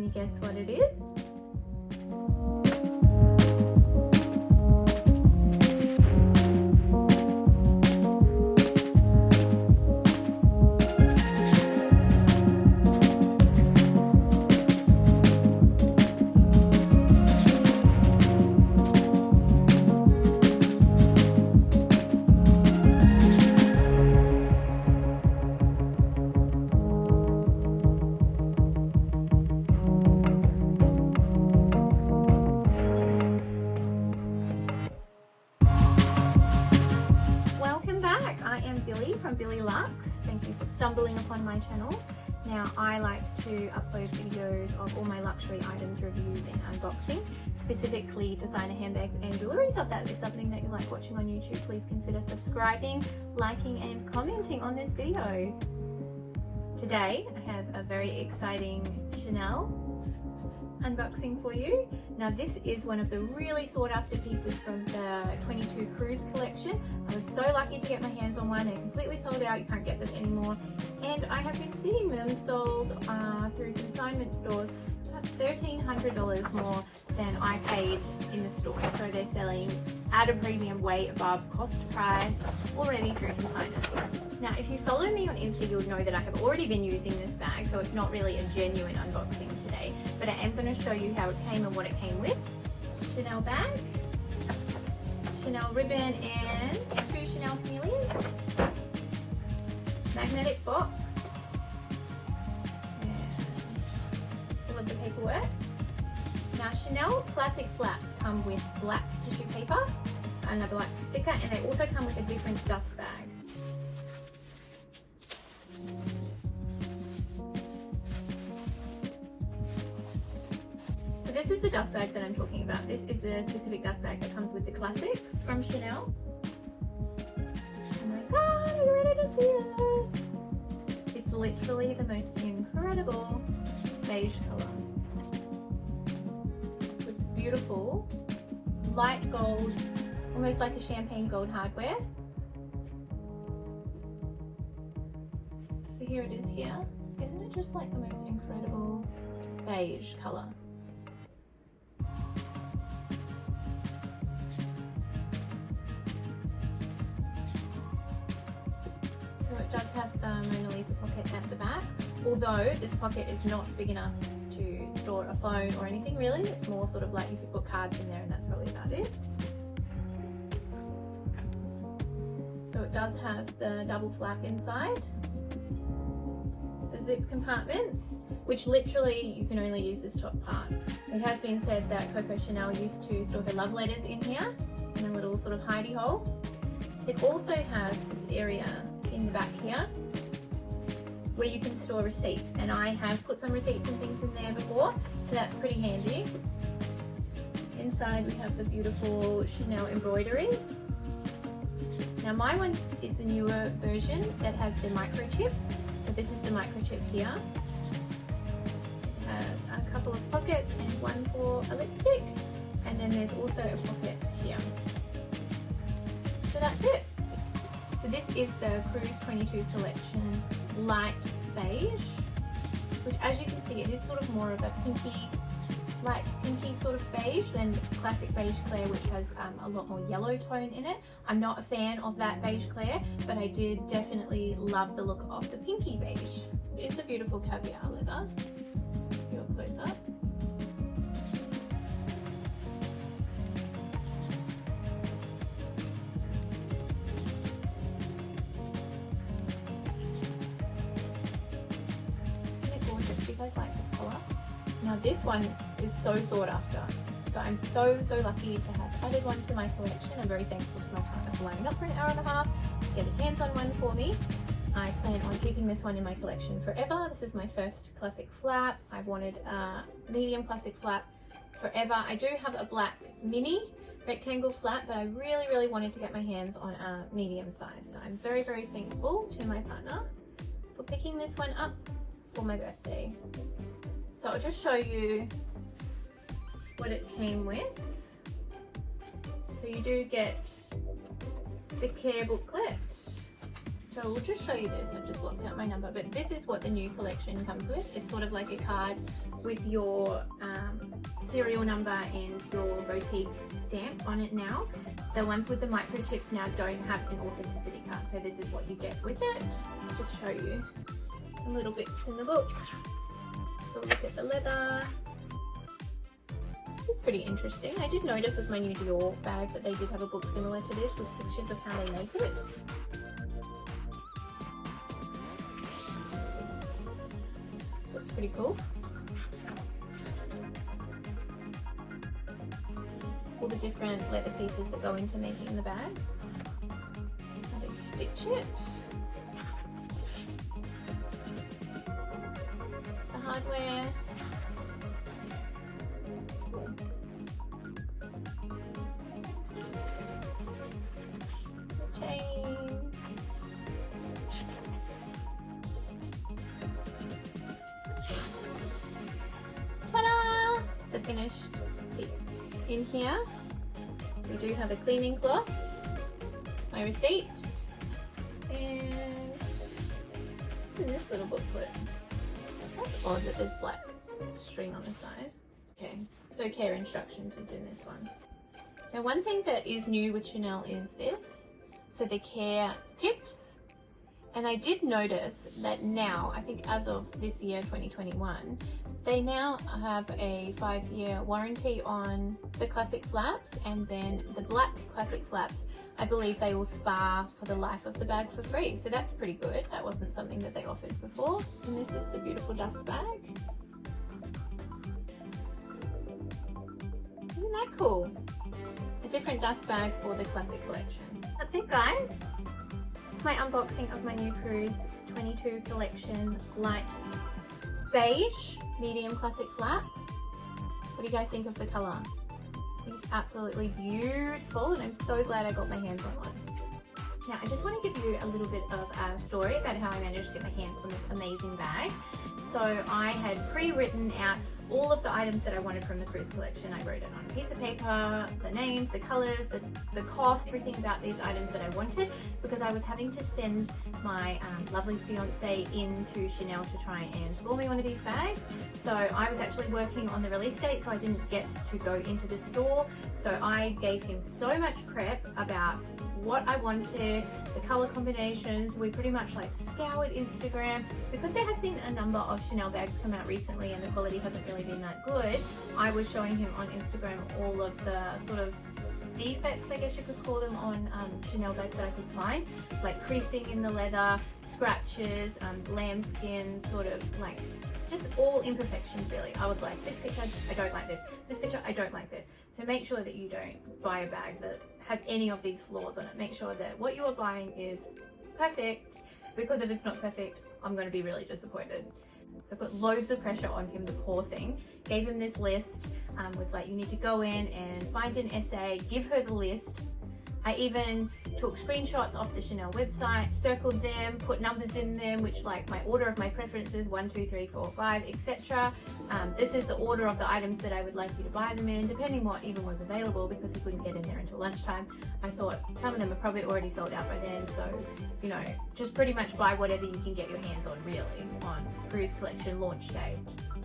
Can you guess what it is? Billy from Billy Lux. Thank you for stumbling upon my channel. Now I like to upload videos of all my luxury items, reviews and unboxings, specifically designer handbags and jewellery. So if that is something that you like watching on YouTube, please consider subscribing, liking and commenting on this video. Today I have a very exciting Chanel unboxing for you. Now this is one of the really sought after pieces from the 22 Cruise collection. I was so lucky to get my hands on one. They're completely sold out, you can't get them anymore, and I have been seeing them sold through consignment stores about $1,300 more than I paid in the store. So they're selling at a premium, way above cost price already through consignments. Now if you follow me on Insta, you'll know that I have already been using this bag, so it's not really a genuine unboxing today, but I am going to show you how it came and what it came with. Chanel bag, Chanel ribbon and 2 Chanel camellias, magnetic box, and all of the paperwork. Now Chanel classic flaps come with black tissue paper and a black sticker, and they also come with a different dust bag. So this is the dust bag that I'm talking about. This is a specific dust bag that comes with the classics from Chanel. Oh my god, are you ready to see it? It's literally the most incredible beige colour with beautiful light gold, almost like a champagne gold hardware. So here it is here. Isn't it just like the most incredible beige colour? So it does have the Mona Lisa pocket at the back, although this pocket is not big enough to store a phone or anything really. It's more sort of like you could put cards in there and that's probably about it. So it does have the double flap inside, the zip compartment, which literally you can only use this top part. It has been said that Coco Chanel used to store her love letters in here, in a little sort of hidey hole. It also has this area in the back here where you can store receipts, and I have put some receipts and things in there before, so that's pretty handy. Inside we have the beautiful Chanel embroidery. Now my one is the newer version that has the microchip. So this is the microchip here. It has a couple of pockets and one for a lipstick. And then there's also a pocket here. So that's it. So this is the Cruise 22 collection light beige, which as you can see, it is sort of more of a pinky, light pinky sort of beige than classic beige Claire, which has a lot more yellow tone in it. I'm not a fan of that beige Claire, but I did definitely love the look of the pinky beige. It is the beautiful caviar leather. Do a close up. Isn't it gorgeous? Do you guys like this colour? Now this one is so sought after, so I'm so lucky to have added one to my collection. I'm very thankful to my partner for lining up for an hour and a half to get his hands on one for me. I plan on keeping this one in my collection forever. This is my first classic flap. I've wanted a medium classic flap forever. I do have a black mini rectangle flap, but I really wanted to get my hands on a medium size. So I'm very thankful to my partner for picking this one up for my birthday. So I'll just show you what it came with. So you do get the care booklet. So we'll just show you this. I've just blocked out my number, but this is what the new collection comes with. It's sort of like a card with your serial number and your boutique stamp on it now. The ones with the microchips now don't have an authenticity card, so this is what you get with it. I'll just show you some little bits in the book. So look at the leather. This is pretty interesting. I did notice with my new Dior bag that they did have a book similar to this with pictures of how they make it. That's pretty cool. All the different leather pieces that go into making the bag. How they stitch it. The hardware. The chain. Ta-da! The finished piece. In here, we do have a cleaning cloth, my receipt, and it's in this little booklet. That's odd that there's black string on the side. Okay, so care instructions is in this one. Now, one thing that is new with Chanel is this. So the care tips. And I did notice that now, I think as of this year, 2021, they now have a 5-year warranty on the classic flaps, and then the black classic flaps, I believe they will spar for the life of the bag for free. So that's pretty good. That wasn't something that they offered before. And this is the beautiful dust bag. Isn't that cool? A different dust bag for the classic collection. That's it, guys. It's my unboxing of my new Cruise 22 collection light beige medium classic flap. What do you guys think of the colour? It's absolutely beautiful, and I'm so glad I got my hands on one. Now, I just want to give you a little bit of a story about how I managed to get my hands on this amazing bag. So I had pre-written out all of the items that I wanted from the Cruise collection. I wrote it on a piece of paper, the names, the colours, the cost, everything about these items that I wanted, because I was having to send my lovely fiance into Chanel to try and score me one of these bags. So I was actually working on the release date, so I didn't get to go into the store. So I gave him so much prep about what I wanted, the color combinations. We pretty much like scoured Instagram, because there has been a number of Chanel bags come out recently and the quality hasn't really been that good. I was showing him on Instagram all of the sort of defects, I guess you could call them, on Chanel bags that I could find, like creasing in the leather, scratches, lambskin, sort of like just all imperfections really. I was like, this picture, I don't like this picture, I don't like this. So make sure that you don't buy a bag that has any of these flaws on it. Make sure that what you are buying is perfect, because if it's not perfect, I'm going to be really disappointed. I put loads of pressure on him, the poor thing. Gave him this list, was like, you need to go in and find an essay, give her the list. I even took screenshots off the Chanel website, circled them, put numbers in them, which like my order of my preferences, 1, 2, 3, 4, 5, etc. This is the order of the items that I would like you to buy them in, depending what even was available, because he couldn't get in there until lunchtime. I thought some of them are probably already sold out by then, so, you know, just pretty much buy whatever you can get your hands on really on Cruise collection launch day.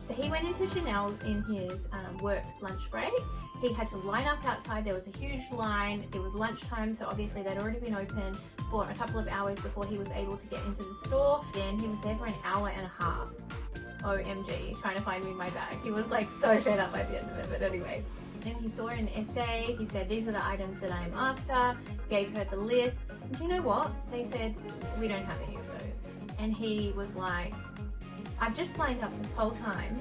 So he went into Chanel's in his work lunch break. He had to line up outside. There was a huge line. It was lunchtime, so obviously they'd already been open for a couple of hours before he was able to get into the store. Then he was there for an hour and a half. OMG, trying to find me my bag. He was like so fed up by the end of it, but anyway. Then he saw an essay. He said, these are the items that I'm after. Gave her the list. And do you know what? They said, we don't have any of those. And he was like, I've just lined up this whole time.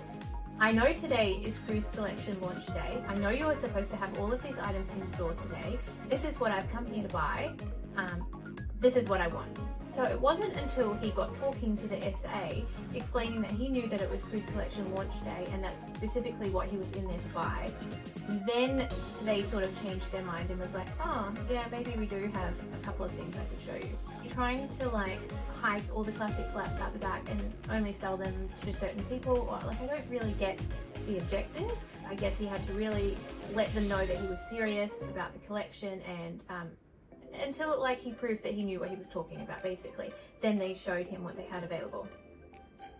I know today is Cruise collection launch day. I know you were supposed to have all of these items in store today. This is what I've come here to buy. This is what I want. So it wasn't until he got talking to the SA, explaining that he knew that it was Cruise collection launch day and that's specifically what he was in there to buy, then they sort of changed their mind and was like, oh yeah, maybe we do have a couple of things I could show you. You're trying to like hike all the classic flaps out the back and only sell them to certain people, or like, I don't really get the objective. I guess he had to really let them know that he was serious about the collection and until like he proved that he knew what he was talking about, basically. Then they showed him what they had available.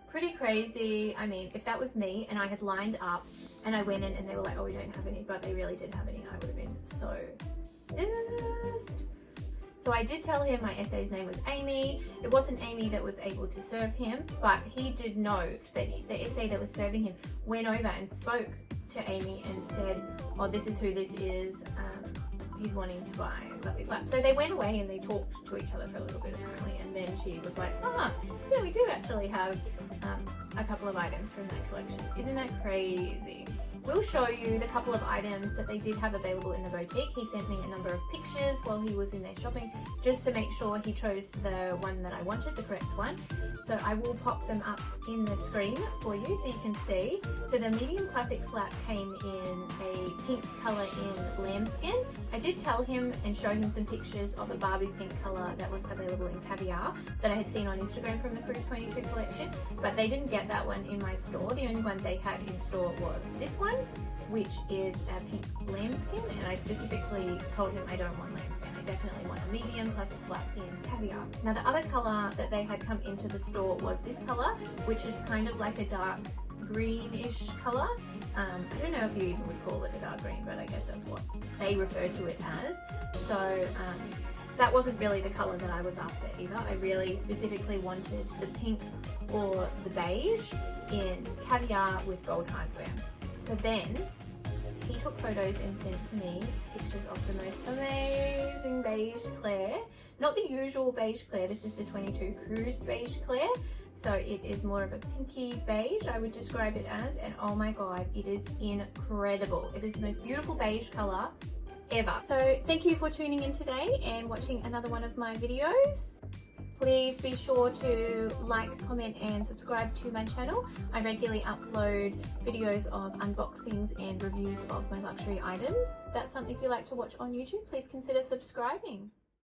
Pretty crazy. I mean, if that was me and I had lined up and I went in and they were like, oh, we don't have any, but they really did have any, I would have been so pissed. So I did tell him my SA's name was Amy. It wasn't Amy that was able to serve him, but he did note that the SA that was serving him went over and spoke to Amy and said, oh, this is who this is. He's wanting to buy a classic slap. So they went away and they talked to each other for a little bit apparently, and then she was like, yeah, we do actually have a couple of items from that collection. Isn't that crazy? We'll show you the couple of items that they did have available in the boutique. He sent me a number of pictures while he was in there shopping, just to make sure he chose the one that I wanted, the correct one. So I will pop them up in the screen for you so you can see. So the medium classic flap came in a pink colour in lambskin. I did tell him and show him some pictures of a Barbie pink colour that was available in caviar that I had seen on Instagram from the Cruise 22 collection, but they didn't get that one in my store. The only one they had in store was this one, which is a pink lambskin, and I specifically told him I don't want lambskin. I definitely want a medium classic flap in caviar. Now the other colour that they had come into the store was this colour, which is kind of like a dark greenish colour. I don't know if you even would call it a dark green, but I guess that's what they refer to it as. So that wasn't really the colour that I was after either. I really specifically wanted the pink or the beige in caviar with gold hardware. So then he took photos and sent to me pictures of the most amazing beige Claire. Not the usual beige Claire, this is the 22 Cruise beige Claire. So it is more of a pinky beige, I would describe it as, and oh my god, it is incredible. It is the most beautiful beige colour ever. So thank you for tuning in today and watching another one of my videos. Please be sure to like, comment and subscribe to my channel. I regularly upload videos of unboxings and reviews of my luxury items. If that's something you like to watch on YouTube, please consider subscribing.